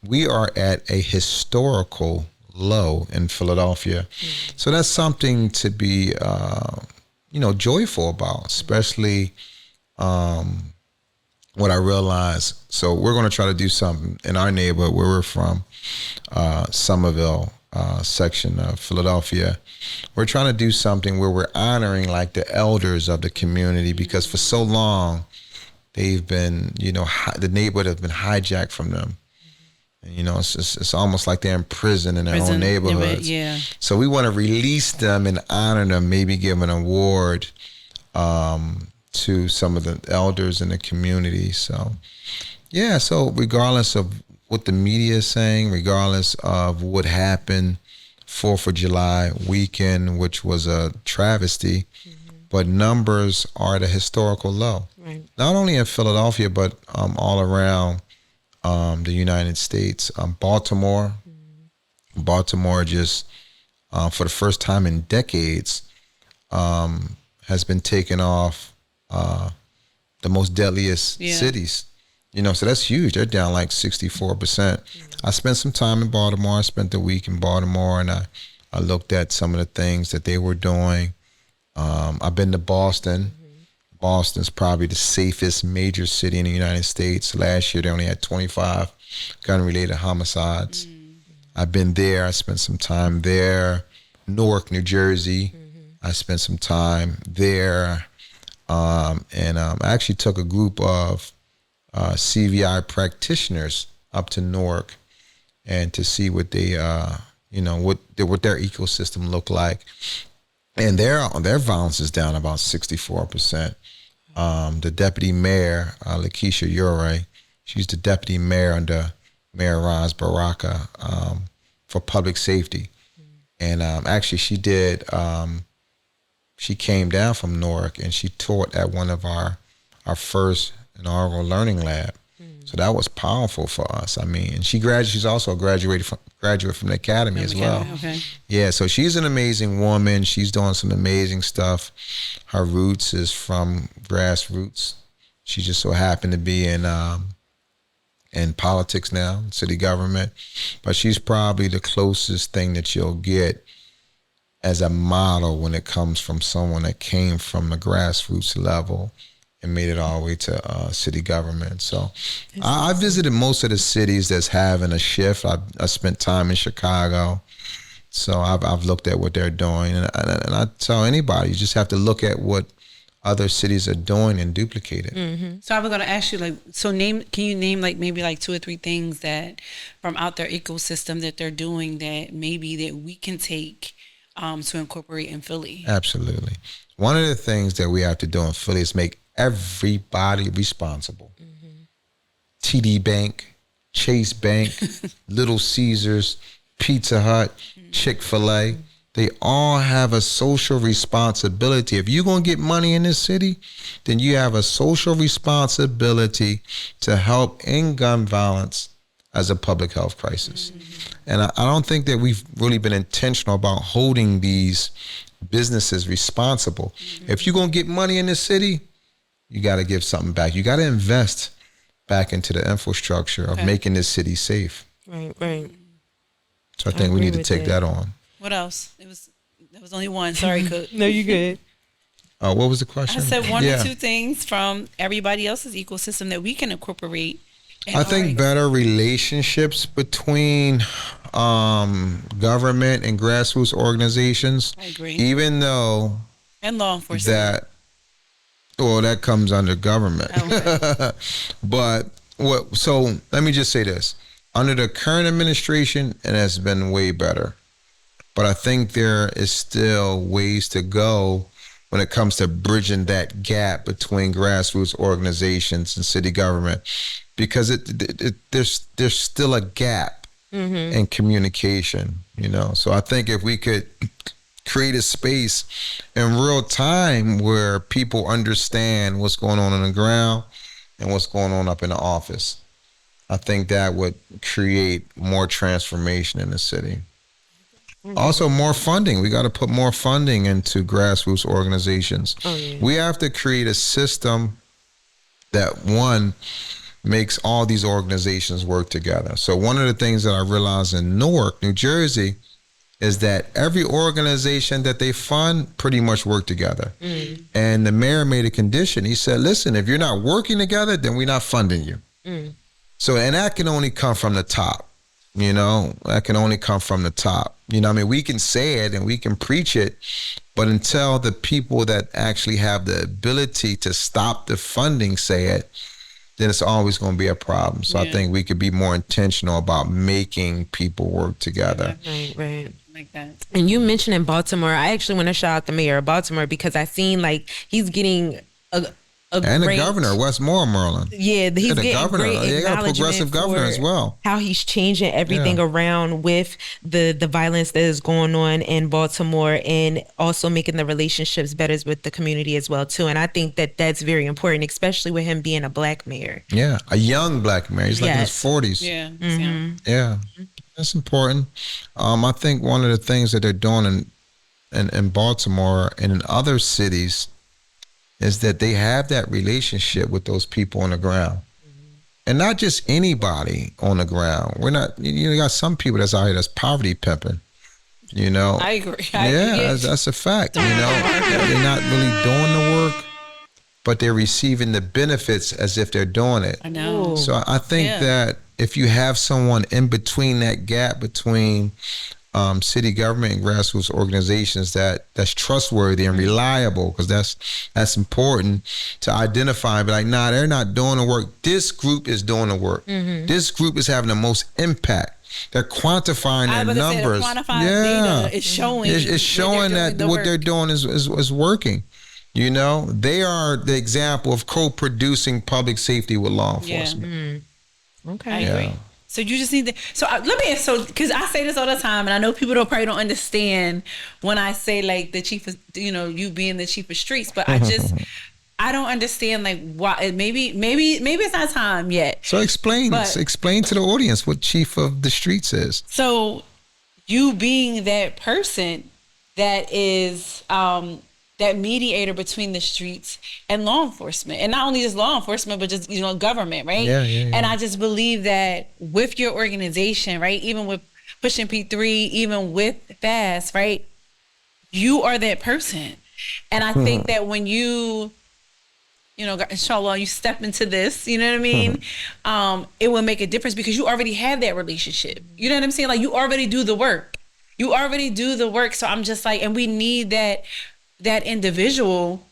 S3: We are at a historical low in Philadelphia. So that's something to be, joyful about, especially what I realized. So we're going to try to do something in our neighborhood where we're from, Somerville. section of Philadelphia. We're trying to do something where we're honoring like the elders of the community, because for so long they've been, the neighborhood has been hijacked from them. And, it's almost like they're in prison in their own neighborhoods.
S2: Yeah.
S3: So we want to release them and honor them, maybe give an award to some of the elders in the community. So, yeah, so regardless of what the media is saying, regardless of what happened 4th of July weekend, which was a travesty, but numbers are at a historical low.
S1: Right.
S3: Not only in Philadelphia, but all around the United States. Baltimore just, for the first time in decades, has been taken off the most deadliest cities. So that's huge. They're down like 64%. I spent some time in Baltimore. I spent the week in Baltimore, and I looked at some of the things that they were doing. I've been to Boston. Boston's probably the safest major city in the United States. Last year, they only had 25 gun-related homicides. I've been there. I spent some time there. Newark, New Jersey. I spent some time there. And I actually took a group of CVI practitioners up to Newark and to see what they, what their ecosystem looked like. And their violence is down about 64%. The deputy mayor, Lakeisha Ure, she's the deputy mayor under Mayor Raz Baraka for public safety. And actually she came down from Newark and she taught at one of our first inaugural learning lab. So that was powerful for us. I mean, and she's also a graduate from the academy as well.
S2: Okay.
S3: Yeah, so she's an amazing woman. She's doing some amazing stuff. Her roots is from grassroots. She just so happened to be in politics now, city government. But she's probably the closest thing that you'll get as a model when it comes from someone that came from the grassroots level and made it all the way to city government. So I visited most of the cities that's having a shift. I spent time in Chicago. So I've looked at what they're doing. And I tell anybody, you just have to look at what other cities are doing and duplicate it.
S2: So I was going to ask you, can you name maybe 2 or 3 things that from out their ecosystem that they're doing that maybe that we can take to incorporate in Philly?
S3: Absolutely. One of the things that we have to do in Philly is make everybody responsible. TD Bank, Chase Bank, Little Caesars, Pizza Hut, Chick-fil-A, they all have a social responsibility. If you're going to get money in this city, then you have a social responsibility to help end gun violence as a public health crisis. And I don't think that we've really been intentional about holding these businesses responsible. If you're going to get money in this city, you got to give something back. You got to invest back into the infrastructure of making this city safe.
S1: Right.
S3: So I think we need to take that on.
S2: What else? There was only one. Sorry, Cook.
S1: No, you good.
S3: What was the question?
S2: I said 1 or 2 things from everybody else's ecosystem that we can incorporate.
S3: I think better relationships between government and grassroots organizations.
S2: I agree.
S3: Even though
S2: and law enforcement.
S3: That comes under government.
S2: Okay.
S3: But so let me just say this. Under the current administration, it has been way better. But I think there is still ways to go when it comes to bridging that gap between grassroots organizations and city government, because there's still a gap in communication, So I think if we could create a space in real time where people understand what's going on the ground and what's going on up in the office, I think that would create more transformation in the city. Also, more funding. We got to put more funding into grassroots organizations. We have to create a system that, one, makes all these organizations work together. So one of the things that I realized in Newark, New Jersey, is that every organization that they fund pretty much work together. And the mayor made a condition. He said, listen, if you're not working together, then we're not funding you. So, and that can only come from the top. That can only come from the top. I mean, we can say it and we can preach it, but until the people that actually have the ability to stop the funding say it, then it's always going to be a problem. So I think we could be more intentional about making people work together.
S1: Right, right.
S2: Like that.
S1: And you mentioned in Baltimore, I actually want to shout out the mayor of Baltimore because I seen like he's getting
S3: and
S1: great,
S3: the governor, Westmoreland, Maryland.
S1: yeah, he's
S3: the
S1: getting
S3: governor.
S1: great
S3: They got a
S1: acknowledgement
S3: progressive governor as well.
S1: how he's changing everything around with the violence that is going on in Baltimore, and also making the relationships better with the community as well too. And I think that that's very important, especially with him being a black mayor.
S3: Yeah, a young black mayor. He's like in his 40s.
S2: Yeah.
S3: Yeah, that's important. I think one of the things that they're doing in Baltimore and in other cities is that they have that relationship with those people on the ground. And not just anybody on the ground. We're not, you got some people that's out here that's poverty pimping,
S2: I agree.
S3: That's a fact, They're not really doing the work, but they're receiving the benefits as if they're doing it.
S2: I know.
S3: So I think that if you have someone in between that gap between city government and grassroots organizations that's trustworthy and reliable, because that's important to identify and be like, nah, they're not doing the work. This group is doing the work. This group is having the most impact. They're quantifying their numbers.
S2: Data is showing.
S3: It's showing that what they're doing is working. They are the example of co-producing public safety with law enforcement.
S1: Okay.
S2: I agree. So you just need to. So let me. So because I say this all the time, and I know people probably don't understand when I say like the chief of, you being the chief of streets, but I don't understand like why. Maybe it's not time yet.
S3: So explain to the audience what chief of the streets is.
S2: So you being that person that is that mediator between the streets and law enforcement, and not only just law enforcement, but just government, right?
S3: Yeah.
S2: And I just believe that with your organization, right, even with Pushing P3, even with Fast, right, you are that person. And I think that when you inshallah, you step into this, you know what I mean? It will make a difference because you already have that relationship. You know what I'm saying? Like you already do the work. So I'm just like, and we need that individual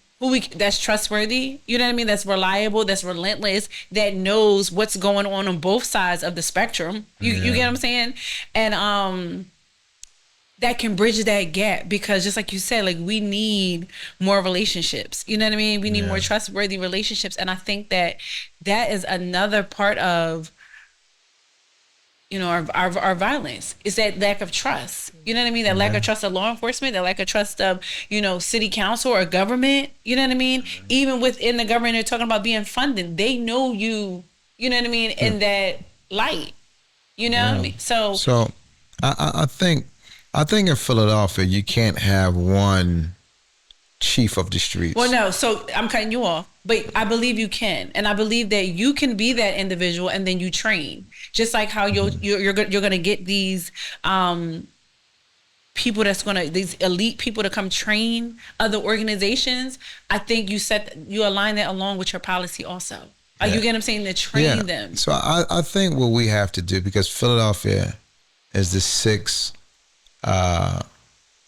S2: that's trustworthy, you know what I mean? That's reliable, that's relentless, that knows what's going on both sides of the spectrum. You get what I'm saying? And that can bridge that gap, because just like you said, like we need more relationships. You know what I mean? We need more trustworthy relationships. And I think that is another part of our violence, is that lack of trust. You know what I mean? That lack of trust of law enforcement, that lack of trust of, city council or government. You know what I mean? Even within the government, they're talking about being funded. They know you know what I mean, in that light. You know what I mean? So
S3: I think in Philadelphia, you can't have one chief of the streets.
S2: Well, no. So I'm cutting you off, but I believe you can, and I believe that you can be that individual, and then you train, just like how you're gonna get these people these elite people to come train other organizations. I think you align that along with your policy also. You get what I'm saying? To train them.
S3: So I think what we have to do, because Philadelphia is the sixth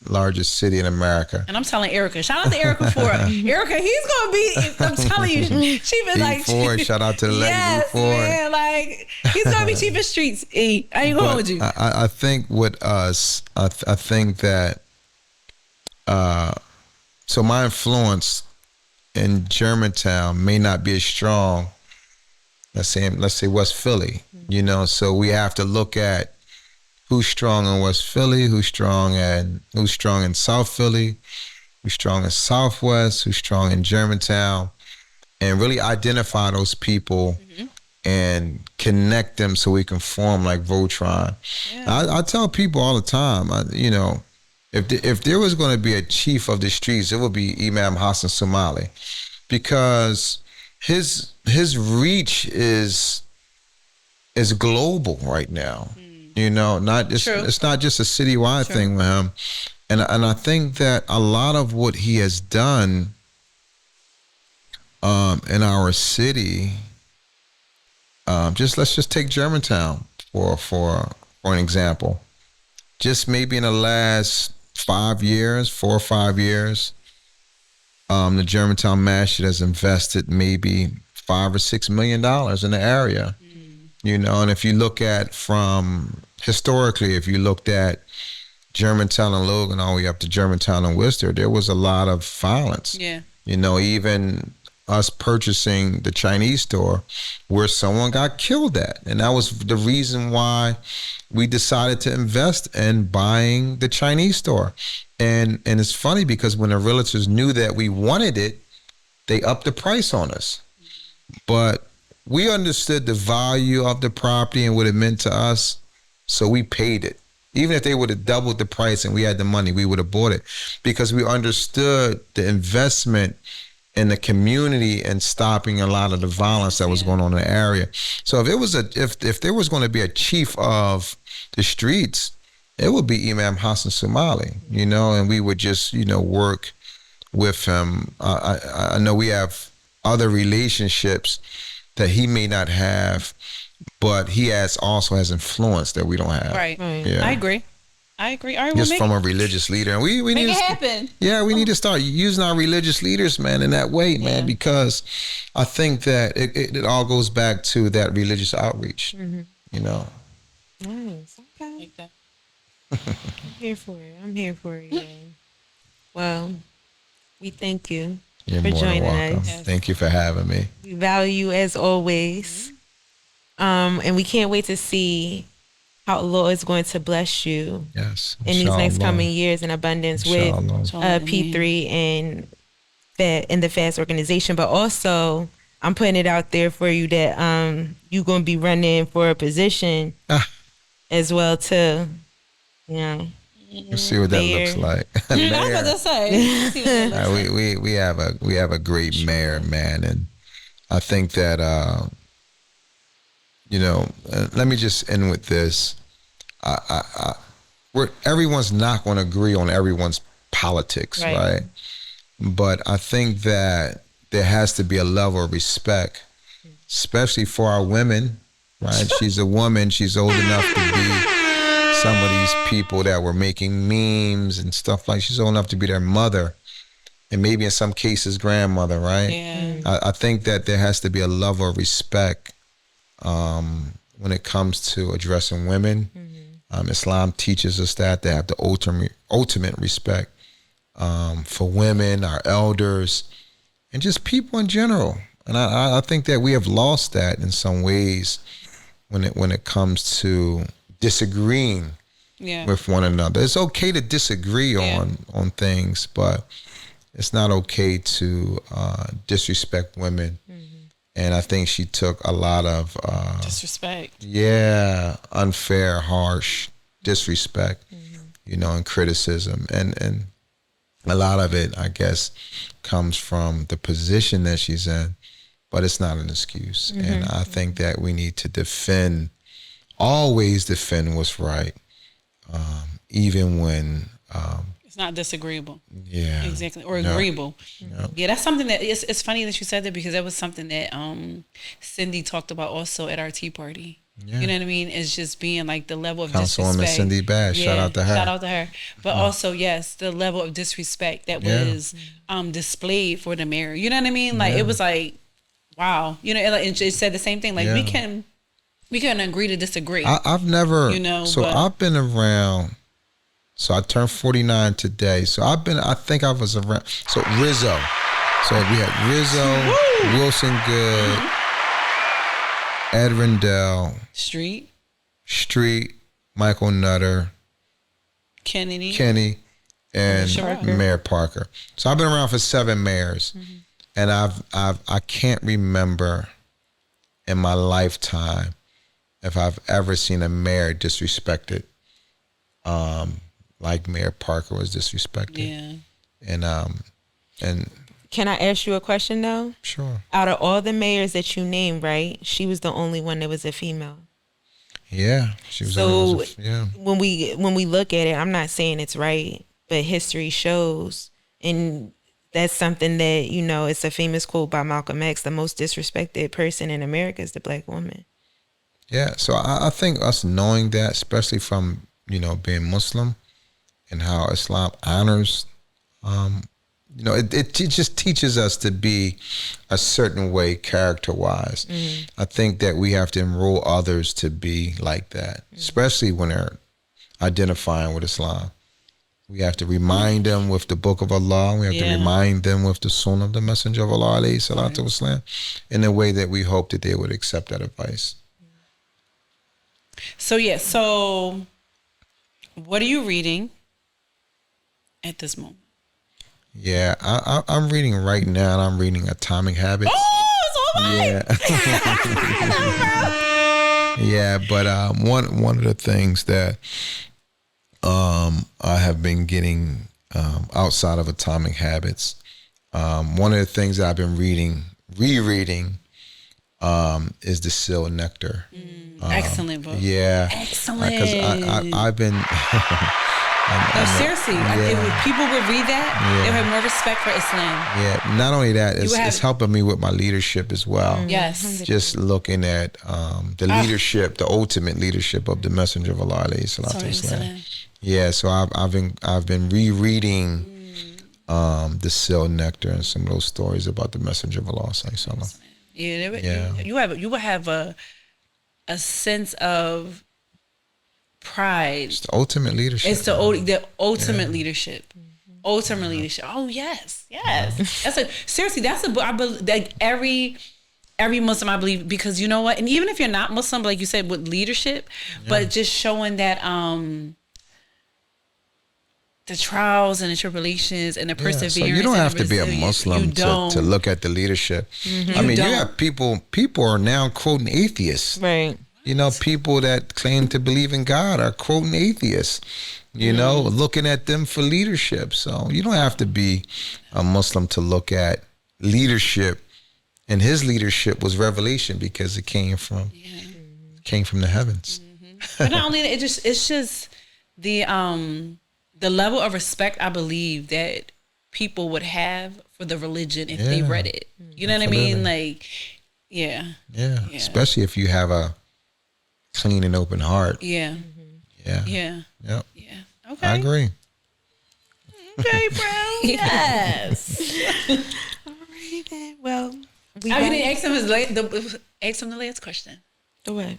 S3: largest city in America.
S2: And I'm telling Erica, shout out to Erica for it. Erica, he's gonna be, I'm telling you, she been like,
S3: shout out to the lady before.
S2: Man, like he's gonna be chief of streets. I ain't going with you.
S3: I think with us, I think that so my influence in Germantown may not be as strong. Let's say West Philly. So we have to look at who's strong in West Philly, who's strong in South Philly, who's strong in Southwest, who's strong in Germantown, and really identify those people and connect them so we can form like Voltron. I tell people all the time, if there was going to be a chief of the streets, it would be Imam Hassan Somali, because his reach is global right now. It's not just a citywide thing with him, and I think that a lot of what he has done in our city, let's just take Germantown for for an example, just maybe in the last 5 years, 4 or 5 years, the Germantown Masjid has invested maybe $5 or $6 million in the area. You know, and if you look at from historically, if you looked at Germantown and Logan all the way up to Germantown and Worcester, there was a lot of violence.
S2: Yeah.
S3: You know, even us purchasing the Chinese store where someone got killed at. And that was the reason why we decided to invest in buying the Chinese store. And it's funny because when the realtors knew that we wanted it, they upped the price on us. But we understood the value of the property and what it meant to us, so we paid it. Even if they would have doubled the price and we had the money, we would have bought it because we understood the investment in the community and stopping a lot of the violence that was going on in the area. So if it was if there was going to be a chief of the streets, it would be Imam Hassan Somali, you know, and we would just, you know, work with him. I know we have other relationships that he may not have, but he also has influence that we don't have.
S2: Right.
S3: Yeah.
S2: I agree. All right,
S3: Just from a religious leader. And we
S2: make
S3: need
S2: it
S3: to
S2: happen.
S3: Yeah, we need to start using our religious leaders, man, in that way, man, because I think that it all goes back to that religious outreach, you know.
S1: Nice. Okay.
S2: Like that.
S1: I'm here for it. I'm here for it. Yeah. Well, we thank you
S3: You're
S1: for
S3: more than
S1: joining
S3: welcome.
S1: us.
S2: Yes.
S3: Thank you for having me.
S1: We value you as always. And we can't wait to see how Lord is going to bless you
S3: Yes.
S1: in these next
S3: Inshallah.
S1: coming years in abundance with
S3: Inshallah.
S1: P3 and the FAST organization. But also, I'm putting it out there for you that you're going to be running for a position as well too. You know.
S3: Let's see what that
S1: Mayor.
S3: looks like.
S2: I was
S3: Mayor.
S2: about to say. See what that looks like.
S3: We have a great mayor, man, and I think that you know, let me just end with this. Everyone's not going to agree on everyone's politics, right? But I think that there has to be a level of respect, especially for our women, right? She's a woman. She's old enough to be some of these people that were making memes and stuff like. She's old enough to be their mother, and maybe in some cases grandmother, right?
S2: Yeah.
S3: I think that there has to be a level of respect when it comes to addressing women. Islam teaches us that they have the ultimate respect for women, our elders, and just people in general. And I think that we have lost that in some ways when it comes to disagreeing with one another. It's okay to disagree on things, but it's not okay to disrespect women. And I think she took a lot of
S2: Disrespect.
S3: Yeah, unfair, harsh disrespect, you know, and criticism. And a lot of it, I guess, comes from the position that she's in, but it's not an excuse. And I think that we need to always defend what's right, even when
S2: It's not disagreeable.
S3: Yeah.
S2: Exactly. Or
S3: No.
S2: agreeable.
S3: No.
S2: Yeah, that's something that it's funny that you said that because that was something that Cindy talked about also at our tea party.
S3: Yeah.
S2: You know what I mean? It's just being like the level of
S3: Councilwoman
S2: disrespect.
S3: Cindy Bass, shout out to her.
S2: Shout out to her. But also, yes, the level of disrespect that was displayed for the mayor. You know what I mean? Like it was like, wow. You know, and it said the same thing. Like we can agree to disagree.
S3: I've never,
S2: You know,
S3: so
S2: but-
S3: I've been around. So I turned 49 today. So I think I was around. So Rizzo. So we had Rizzo, Wilson Good, Ed Rendell, Street, Michael Nutter, Kenny, and
S2: Parker.
S3: Mayor Parker. So I've been around for 7 mayors, and I can't remember in my lifetime if I've ever seen a mayor disrespected, like Mayor Parker was disrespected.
S2: Yeah.
S3: And
S1: Can I ask you a question though?
S3: sure,
S1: Out of all the mayors that you named, right? She was the only one that was a female.
S3: yeah, she was.
S1: So
S3: Yeah.
S1: when we look at it, I'm not saying it's right, but history shows, and that's something that, you know, it's a famous quote by Malcolm X: the most disrespected person in America is the black woman.
S3: Yeah, so I think us knowing that, especially from being Muslim and how Islam honors, um, it just teaches us to be a certain way character wise. I think that we have to enroll others to be like that, especially when they're identifying with Islam. We have to remind them with the Book of Allah. We have to remind them with the Sunnah of the Messenger of Allah, alayhi salatu wasalam, in a way that we hope that they would accept that advice.
S2: So so what are you reading at this moment?
S3: Yeah, I'm reading right now. I'm reading Atomic Habits.
S2: Oh, so am
S3: Yeah. Yeah, but one of the things that I have been getting outside of Atomic Habits, one of the things that I've been rereading, is The Seal Nectar.
S2: Excellent book.
S3: Yeah,
S2: Excellent.
S3: because I've been.
S2: No, seriously, if people would read that, they'll have more respect for Islam.
S3: Yeah, not only that, it's helping me with my leadership as well.
S2: Yes.
S3: Just looking at the leadership, the ultimate leadership of the Messenger of Allah, alayhi salatu wasalam. Yeah, so I've been rereading The Seal Nectar and some of those stories about the Messenger of Allah, sallallahu.
S2: Yeah, you will have a sense of pride.
S3: It's the ultimate leadership.
S2: It's the ultimate leadership. Ultimate leadership. Oh yes. Seriously, that's a book. I believe like every Muslim, I believe, because you know what, and even if you're not Muslim, like you said, with leadership, but just showing that the trials and the tribulations and the perseverance. So
S3: you don't have to be a Muslim to look at the leadership. I mean, you have people are now quoting atheists.
S1: Right.
S3: People that claim to believe in God are quoting atheists, looking at them for leadership. So you don't have to be a Muslim to look at leadership. And his leadership was revelation because it came from the heavens.
S2: But not only that, it's just the level of respect I believe that people would have for the religion if they read it. You know what I mean? Like, yeah.
S3: Especially if you have a clean and open heart.
S2: Yeah.
S3: Yep.
S2: Yeah. Okay.
S3: I agree.
S2: Okay, bro. Yes.
S1: All right then. Well,
S2: I didn't ask him the last question.
S1: The what?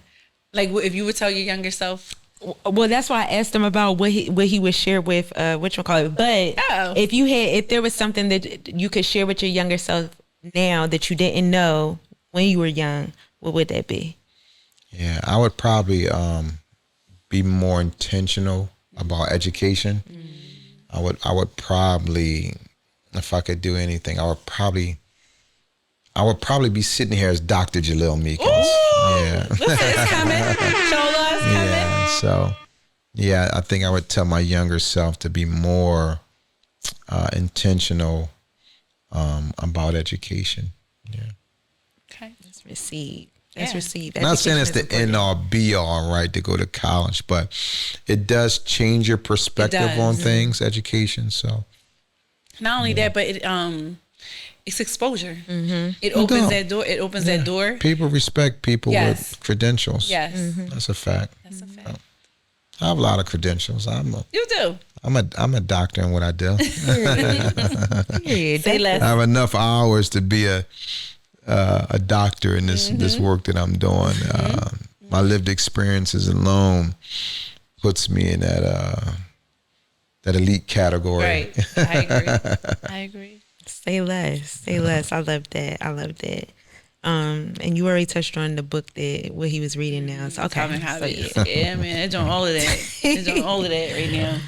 S2: Like, if you would tell your younger self.
S1: Well, that's why I asked him about what he would share with whatchamacallit. But if there was something that you could share with your younger self now that you didn't know when you were young, what would that be?
S3: Yeah, I would probably be more intentional about education. I would probably, if I could do anything, I would probably be sitting here as Dr. Jalil Meekins. Yeah.
S2: Listen, it's coming. Shola's coming.
S3: Yeah. So, I think I would tell my younger self to be more intentional about education. Yeah.
S2: Okay.
S1: That's received. That's received.
S3: I'm not saying it's the end all be all, right, to go to college, but it does change your perspective on things, education. So
S2: not only that, but it's exposure. It opens that door. It opens that door.
S3: People respect people with credentials.
S2: Yes.
S3: That's a fact. I have a lot of credentials.
S2: You do.
S3: I'm a doctor in what I do.
S2: Say less.
S3: I have enough hours to be a doctor in this work that I'm doing. My lived experiences alone puts me in that elite category.
S2: Right. I agree.
S1: Say less. I love that. And you already touched on the book what he was reading now. So okay.
S2: Yeah, man. It's on all of that. It's on all of that right now.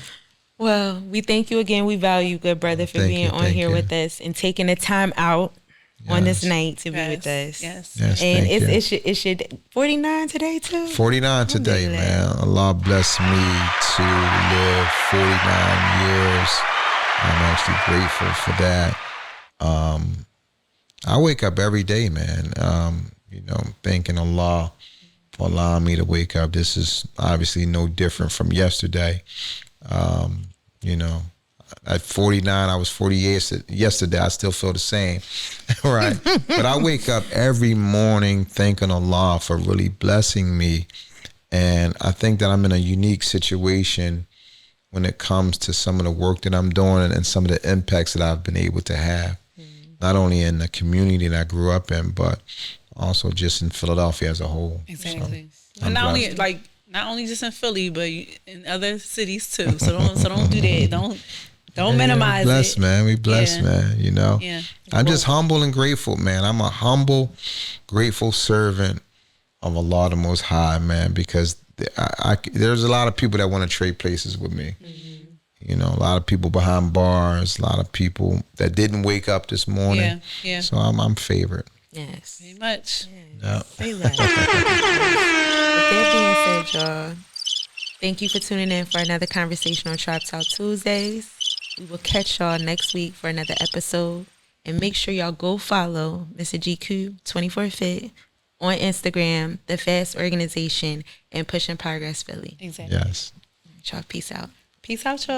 S1: Well, we thank you again. We value you, good brother, for being on here with us and taking the time out on this night to be with us.
S2: Yes.
S1: And it should 49 today too.
S3: 49 today, man. Allah bless me to live 49 years. I'm actually grateful for that. I wake up every day, man. Thanking Allah for allowing me to wake up. This is obviously no different from yesterday. At 49, I was 40 years yesterday. I still feel the same, right? But I wake up every morning thanking Allah for really blessing me. And I think that I'm in a unique situation when it comes to some of the work that I'm doing and some of the impacts that I've been able to have, not only in the community that I grew up in, but also just in Philadelphia as a whole.
S2: Exactly.
S3: So,
S2: And not only
S3: blessed.
S2: like not only just in Philly, but in other cities too. So don't do that. Don't minimize
S3: we blessed,
S2: it.
S3: man. We blessed,
S2: Yeah.
S3: man. You know,
S2: Yeah.
S3: I'm just humble and grateful, man. I'm a humble, grateful servant of Allah the Most High, man, because there's a lot of people that want to trade places with me. You know, a lot of people behind bars, a lot of people that didn't wake up this morning.
S2: Yeah. Yeah.
S3: So I'm favored.
S1: Yes.
S2: Very much.
S3: Yeah.
S1: Say that. With that being said, y'all, thank you for tuning in for another conversation on Trap Talk Tuesdays. We will catch y'all next week for another episode. And make sure y'all go follow Mr. GQ 24 Fit on Instagram, The Fast Organization, and Pushing Progress Philly.
S2: Exactly.
S3: Yes.
S1: Y'all, peace out.
S2: Peace out, y'all.